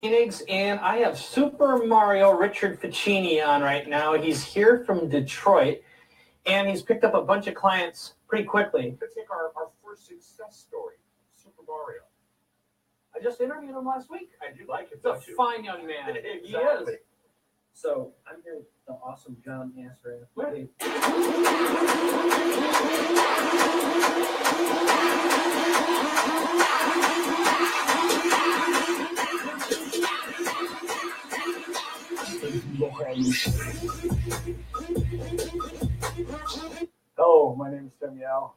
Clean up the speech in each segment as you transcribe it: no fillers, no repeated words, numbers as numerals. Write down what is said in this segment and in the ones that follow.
Phoenix, and I have Super Mario Richard Ficini on right now. He's here from Detroit, and he's picked up a bunch of clients pretty quickly. Let's take our first success story, Super Mario. I just interviewed him last week. I do like it. He's a fine young man. Exactly. He is. So I'm here with the awesome John Astor. Really? Hello, my name is Tim Yao.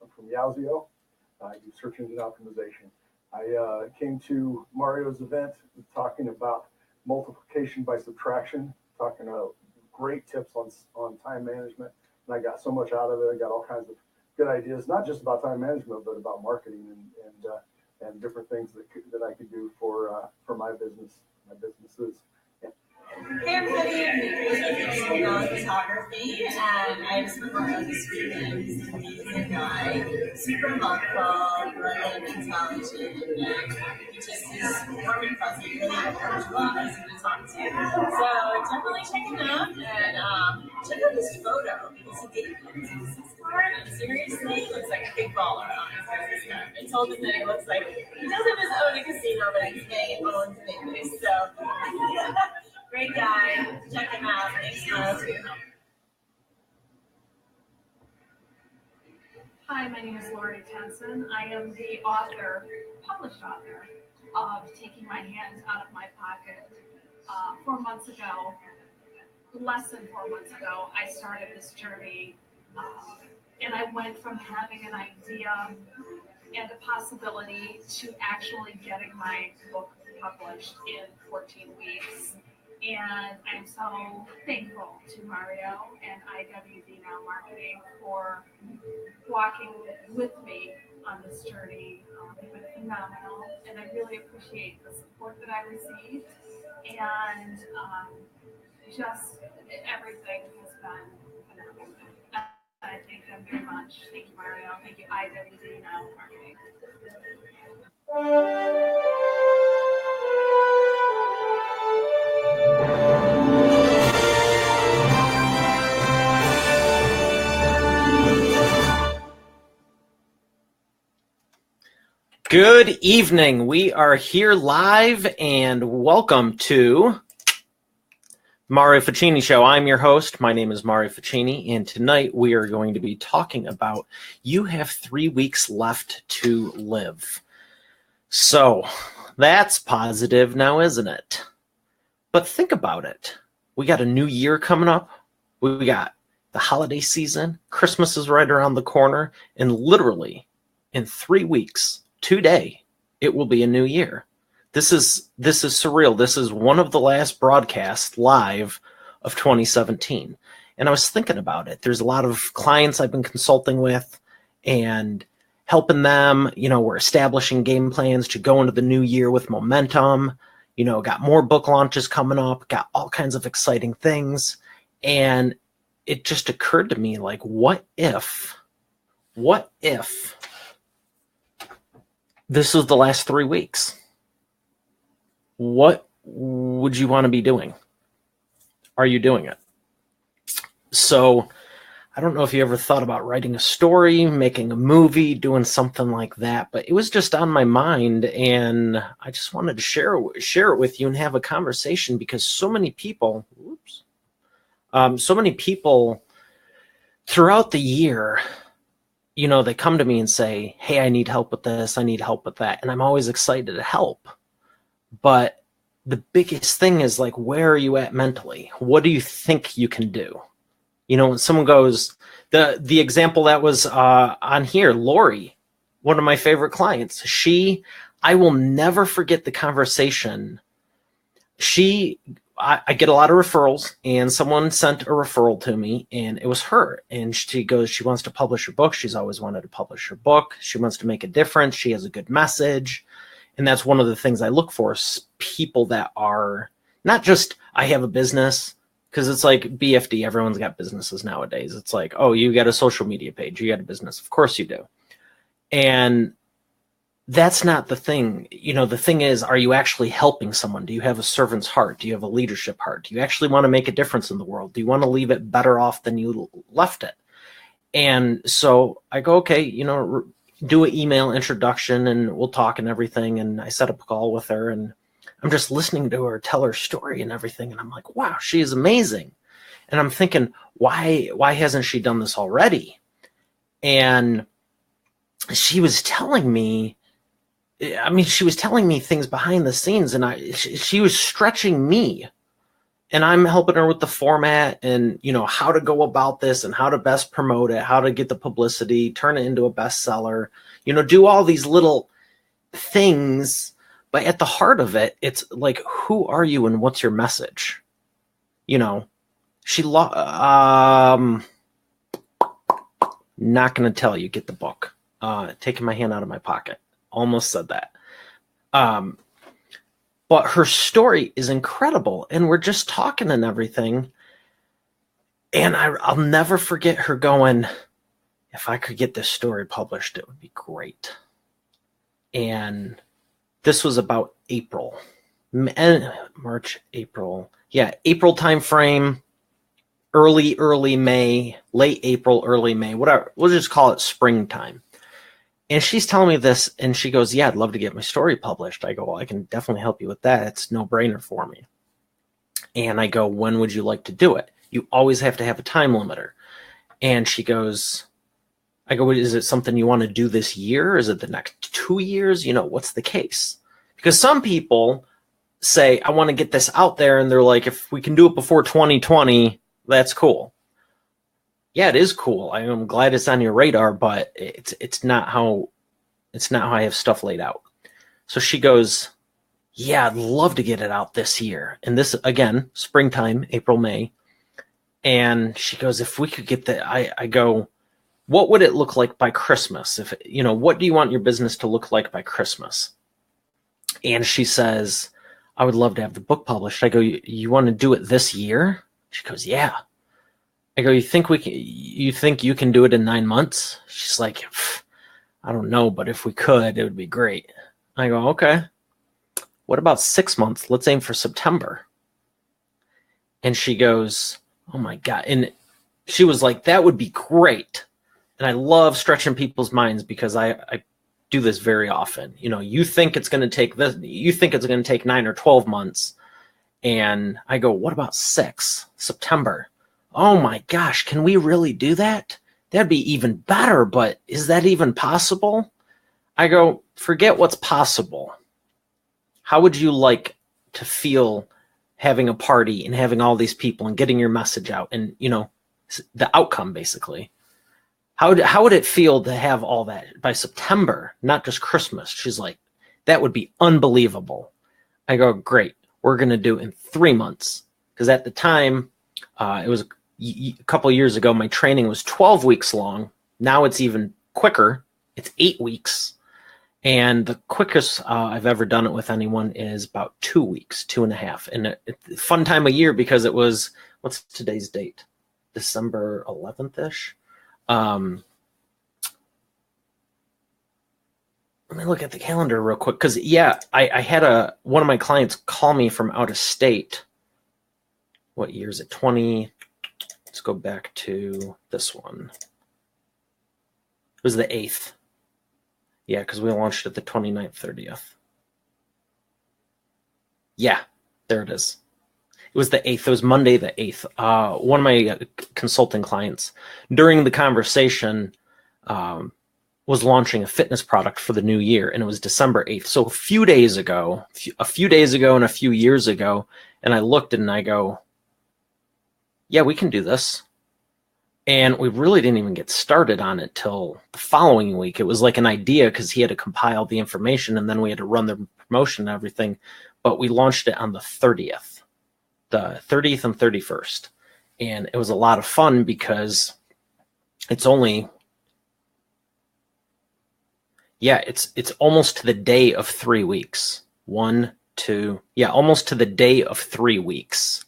I'm from Yaozio. I do search engine optimization. I came to Mario's event talking about multiplication by subtraction, talking about great tips on time management. And I got so much out of it. I got all kinds of good ideas, not just about time management, but about marketing and different things that I could do for my businesses. Hey everybody, I'm Nicole from Photography, and I just performed on this weekend. He's an amazing guy, super helpful, really intelligent, and he just is warm and fuzzy, really approachable, easy to talk to. So definitely check him out, and check out this photo, because he gave me his business card, and seriously, it looks like a big baller on his business card. I told him that it looks like he doesn't just own a casino, but he's getting owned business, so... Great guy. Check him out. Thanks, Miles. Hi, my name is Lori Tenson. I am the published author of Taking My Hands Out of My Pocket. 4 months ago, less than 4 months ago, I started this journey, and I went from having an idea and a possibility to actually getting my book published in 14 weeks. And I'm so thankful to Mario and IWD Now Marketing for walking with me on this journey. They've been phenomenal, and I really appreciate the support that I received. And just everything has been phenomenal. I thank them very much. Thank you, Mario. Thank you, IWD Now Marketing. Good evening. We are here live, and welcome to Mario Ficini Show. I'm your host. My name is Mario Ficini, and tonight we are going to be talking about you have 3 weeks left to live. So that's positive now, isn't it? But think about it. We got a new year coming up. We got the holiday season. Christmas is right around the corner, and literally in 3 weeks, today, it will be a new year. This is surreal. This is one of the last broadcasts live of 2017. And I was thinking about it. There's a lot of clients I've been consulting with and helping them. We're establishing game plans to go into the new year with momentum. Got more book launches coming up, got all kinds of exciting things. And it just occurred to me, like, what if this was the last 3 weeks? What would you want to be doing? Are you doing it? So I don't know if you ever thought about writing a story, making a movie, doing something like that, but it was just on my mind, and I just wanted to share it with you and have a conversation, because so many people throughout the year, they come to me and say, hey, I need help with this, I need help with that. And I'm always excited to help. But the biggest thing is, like, where are you at mentally? What do you think you can do? When someone goes, the example that was on here, Lori, one of my favorite clients, I will never forget the conversation. I get a lot of referrals, and someone sent a referral to me, and it was her. And she goes, she wants to publish her book. She's always wanted to publish her book. She wants to make a difference. She has a good message. And that's one of the things I look for, is people that are not just, I have a business, because it's like BFD. Everyone's got businesses nowadays. It's like, oh, you got a social media page. You got a business. Of course you do. And that's not the thing. The thing is, are you actually helping someone? Do you have a servant's heart? Do you have a leadership heart? Do you actually want to make a difference in the world? Do you want to leave it better off than you left it? And so I go, okay, do an email introduction and we'll talk and everything. And I set up a call with her and I'm just listening to her tell her story and everything. And I'm like, wow, she is amazing. And I'm thinking, why hasn't she done this already? And she was telling me, things behind the scenes, and she was stretching me, and I'm helping her with the format and, how to go about this and how to best promote it, how to get the publicity, turn it into a bestseller, do all these little things. But at the heart of it, it's like, who are you and what's your message? Not going to tell you, get the book. Taking my hand out of my pocket. Almost said that. But her story is incredible. And we're just talking and everything. And I'll never forget her going, if I could get this story published, it would be great. And this was about April. March, April. Yeah, April timeframe. Early May, late April, early May, whatever. We'll just call it springtime. And she's telling me this, and she goes, yeah, I'd love to get my story published. I go, well, I can definitely help you with that. It's no brainer for me. And I go, when would you like to do it? You always have to have a time limiter. And she goes, I go, is it something you want to do this year? Is it the next 2 years? What's the case? Because some people say, I want to get this out there. And they're like, if we can do it before 2020, that's cool. Yeah, it is cool. I'm glad it's on your radar, but it's not how I have stuff laid out. So she goes, yeah, I'd love to get it out this year. And this, again, springtime, April, May. And she goes, if we could get that, I go, what would it look like by Christmas? What do you want your business to look like by Christmas? And she says, I would love to have the book published. I go, you want to do it this year? She goes, yeah. I go, you think you can do it in 9 months? She's like, I don't know, but if we could, it would be great. I go, okay. What about 6 months? Let's aim for September. And she goes, oh my God. And she was like, that would be great. And I love stretching people's minds because I do this very often. You think it's going to take this, you think it's going to take 9 or 12 months. And I go, what about September? Oh my gosh, can we really do that? That'd be even better, but is that even possible? I go, forget what's possible. How would you like to feel having a party and having all these people and getting your message out and, the outcome basically? How would it feel to have all that by September, not just Christmas? She's like, that would be unbelievable. I go, great. We're going to do it in 3 months. Because at the time, it was a couple of years ago, my training was 12 weeks long. Now it's even quicker. It's 8 weeks. And the quickest I've ever done it with anyone is about 2 weeks, 2.5. And it's a fun time of year because it was, what's today's date? December 11th-ish. Let me look at the calendar real quick. Because, yeah, I had one of my clients call me from out of state. What year is it? Let's go back to this one. It was the 8th. Yeah, because we launched it the 29th, 30th. Yeah, there it is. It was the 8th. It was Monday the 8th. One of my consulting clients, during the conversation, was launching a fitness product for the new year, and it was December 8th. So a few days ago and a few years ago, and I looked and I go, yeah, we can do this. And we really didn't even get started on it till the following week. It was like an idea because he had to compile the information and then we had to run the promotion and everything. But we launched it on the 30th and 31st. And it was a lot of fun because it's only, it's almost to the day of 3 weeks. Almost to the day of 3 weeks.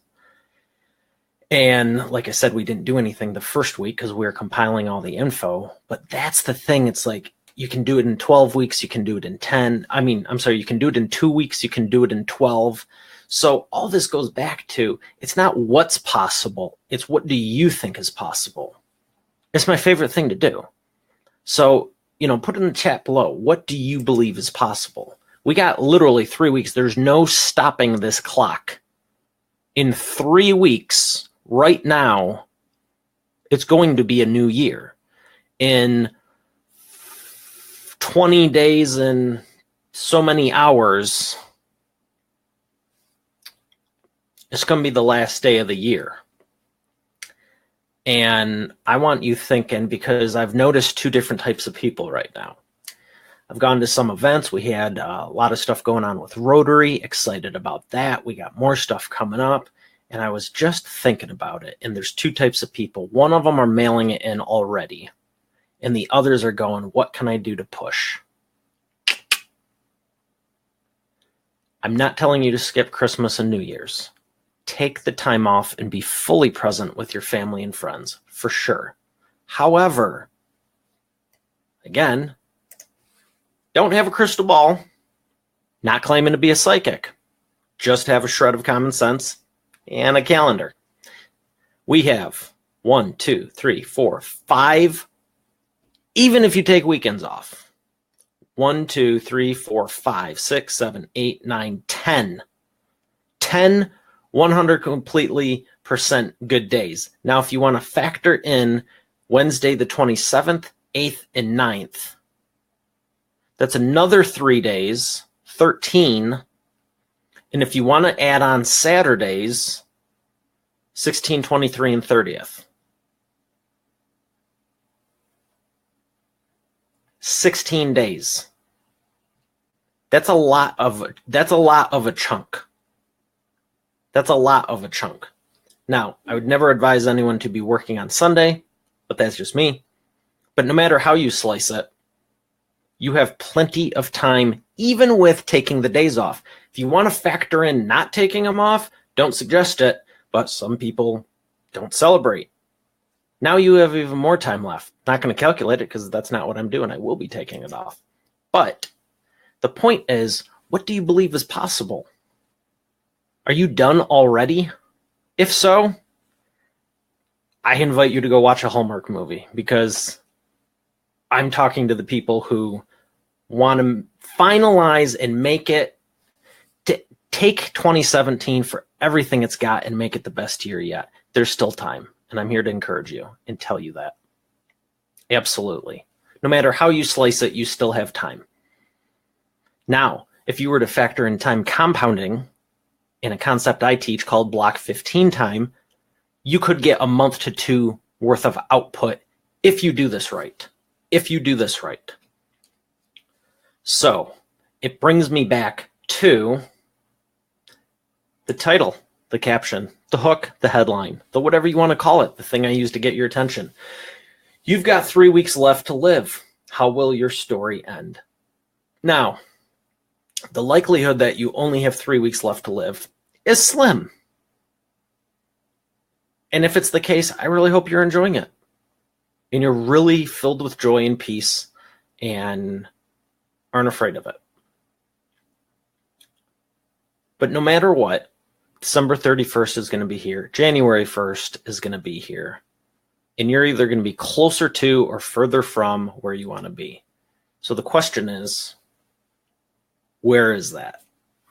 And like I said, we didn't do anything the first week because we were compiling all the info. But that's the thing. It's like You can do it in 12 weeks. You can do it in 10. You can do it in 2 weeks. You can do it in 12. So all this goes back to, it's not what's possible. It's what do you think is possible? It's my favorite thing to do. So, put in the chat below, what do you believe is possible? We got literally 3 weeks. There's no stopping this clock. In 3 weeks, right now, it's going to be a new year. In 20 days and so many hours, it's going to be the last day of the year. And I want you thinking, because I've noticed two different types of people right now. I've gone to some events. We had a lot of stuff going on with Rotary. Excited about that. We got more stuff coming up. And I was just thinking about it. And there's two types of people. One of them are mailing it in already. And the others are going, what can I do to push? I'm not telling you to skip Christmas and New Year's. Take the time off and be fully present with your family and friends, for sure. However, again, don't have a crystal ball, not claiming to be a psychic. Just have a shred of common sense and a calendar. We have 1, 2, 3, 4, 5, even if you take weekends off. 1, 2, 3, 4, 5, 6, 7, 8, 9, 10. 10 100 completely % good days. Now, if you want to factor in Wednesday the 27th, 8th, and 9th, that's another 3 days, 13. And if you want to add on Saturdays, 16, 23, and 30th. 16 days. That's a lot of a chunk. That's a lot of a chunk. Now, I would never advise anyone to be working on Sunday, but that's just me. But no matter how you slice it, you have plenty of time, even with taking the days off. If you want to factor in not taking them off, don't suggest it, but some people don't celebrate. Now you have even more time left. Not going to calculate it because that's not what I'm doing. I will be taking it off. But the point is, what do you believe is possible? Are you done already? If so, I invite you to go watch a Hallmark movie, because I'm talking to the people who want to finalize and make it, to take 2017 for everything it's got and make it the best year yet. There's still time, and I'm here to encourage you and tell you that. Absolutely. No matter how you slice it, you still have time. Now, if you were to factor in time compounding, in a concept I teach called Block 15 time, you could get a month to 2 worth of output if you do this right. If you do this right. So it brings me back to the title, the caption, the hook, the headline, the whatever you want to call it, the thing I use to get your attention. You've got 3 weeks left to live. How will your story end? Now, the likelihood that you only have 3 weeks left to live is slim. And if it's the case, I really hope you're enjoying it. And you're really filled with joy and peace and aren't afraid of it. But no matter what, December 31st is going to be here. January 1st is going to be here. And you're either going to be closer to or further from where you want to be. So the question is, where is that?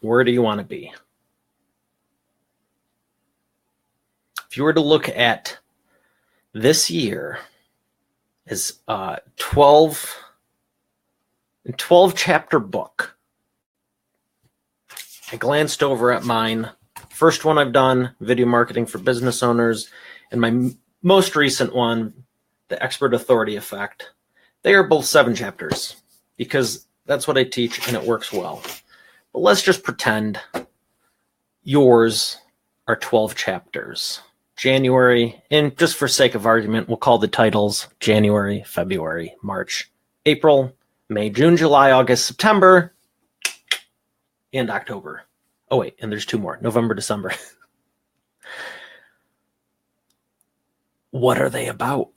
Where do you want to be? If you were to look at this year as a 12 chapter book, I glanced over at mine. First one I've done, Video Marketing for Business Owners, and my most recent one, The Expert Authority Effect. They are both 7 chapters because that's what I teach, and it works well. But let's just pretend yours are 12 chapters. January, and just for sake of argument, we'll call the titles January, February, March, April, May, June, July, August, September, and October. Oh, wait, and there's 2 more, November, December. What are they about?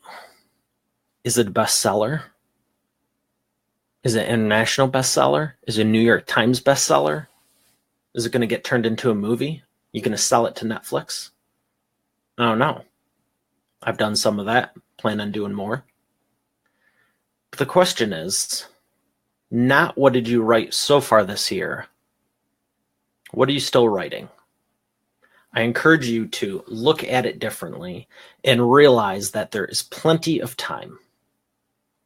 Is it a bestseller? Is it an international bestseller? Is it a New York Times bestseller? Is it going to get turned into a movie? You going to sell it to Netflix? I don't know. I've done some of that. Plan on doing more. But the question is not what did you write so far this year? What are you still writing? I encourage you to look at it differently and realize that there is plenty of time.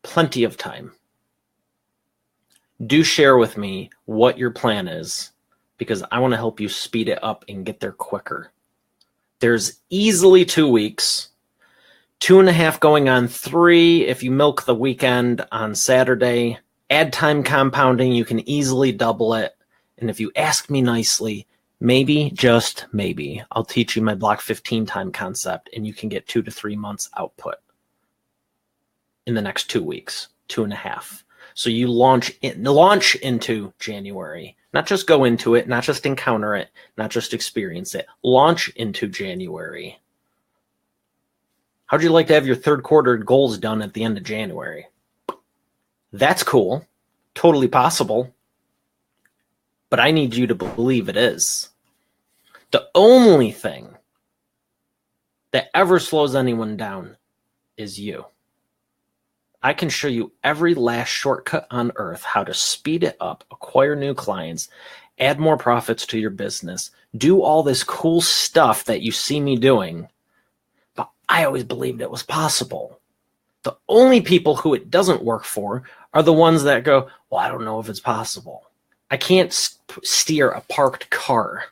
Plenty of time. Do share with me what your plan is, because I want to help you speed it up and get there quicker. There's easily 2 weeks, 2.5 going on 3. If you milk the weekend on Saturday, add time compounding, you can easily double it. And if you ask me nicely, maybe, just maybe, I'll teach you my Block 15 time concept and you can get 2 to 3 months output in the next 2 weeks, 2.5. So you launch into January, not just go into it, not just encounter it, not just experience it. Launch into January. How'd you like to have your third quarter goals done at the end of January? That's cool. Totally possible. But I need you to believe it is. The only thing that ever slows anyone down is you. I can show you every last shortcut on earth, how to speed it up, acquire new clients, add more profits to your business, do all this cool stuff that you see me doing. But I always believed it was possible. The only people who it doesn't work for are the ones that go, well, I don't know if it's possible. I can't steer a parked car,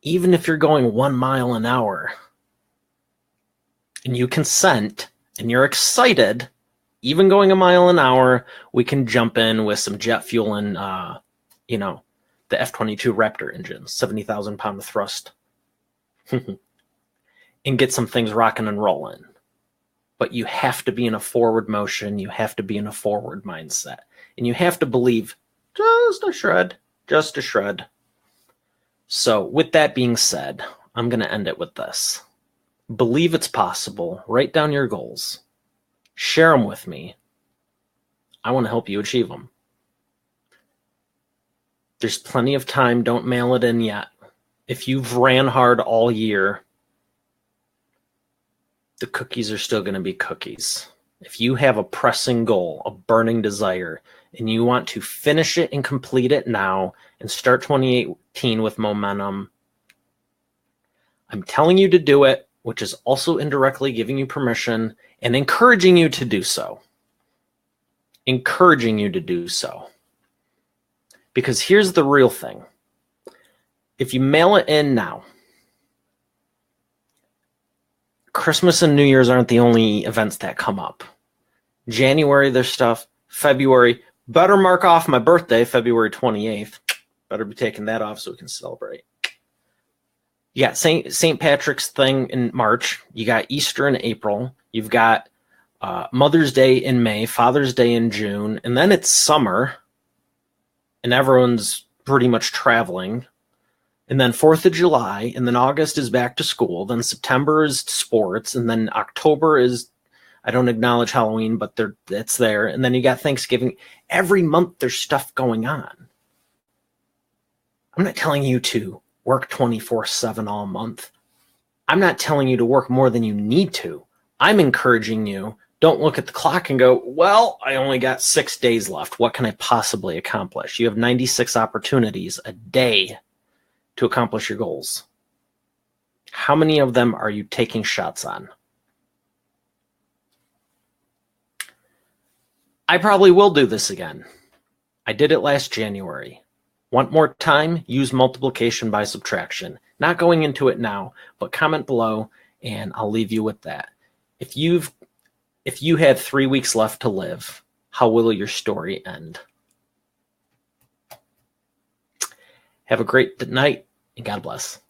even if you're going 1 mile an hour. And you consent, and you're excited. Even going 1 mile an hour, we can jump in with some jet fuel and, the F-22 Raptor engine, 70,000 pound of thrust, and get some things rocking and rolling. But you have to be in a forward motion. You have to be in a forward mindset. And you have to believe just a shred. So with that being said, I'm going to end it with this. Believe it's possible. Write down your goals. Share them with me. I want to help you achieve them. There's plenty of time. Don't mail it in yet. If you've ran hard all year, the cookies are still going to be cookies. If you have a pressing goal, a burning desire, and you want to finish it and complete it now and start 2018 with momentum, I'm telling you to do it, which is also indirectly giving you permission and encouraging you to do so. Encouraging you to do so. Because here's the real thing. If you mail it in now, Christmas and New Year's aren't the only events that come up. January, there's stuff. February, better mark off my birthday, February 28th. Better be taking that off so we can celebrate. You got St. Patrick's thing in March. You got Easter in April. You've got Mother's Day in May, Father's Day in June, and then it's summer, and everyone's pretty much traveling. And then 4th of July, and then August is back to school. Then September is sports, and then October is, I don't acknowledge Halloween, but it's there. And then you got Thanksgiving. Every month there's stuff going on. I'm not telling you to work 24/7 all month. I'm not telling you to work more than you need to. I'm encouraging you, don't look at the clock and go, well, I only got 6 days left. What can I possibly accomplish? You have 96 opportunities a day to accomplish your goals. How many of them are you taking shots on? I probably will do this again. I did it last January. Want more time? Use multiplication by subtraction. Not going into it now, but comment below and I'll leave you with that. If you had 3 weeks left to live, how will your story end? Have a great night and God bless.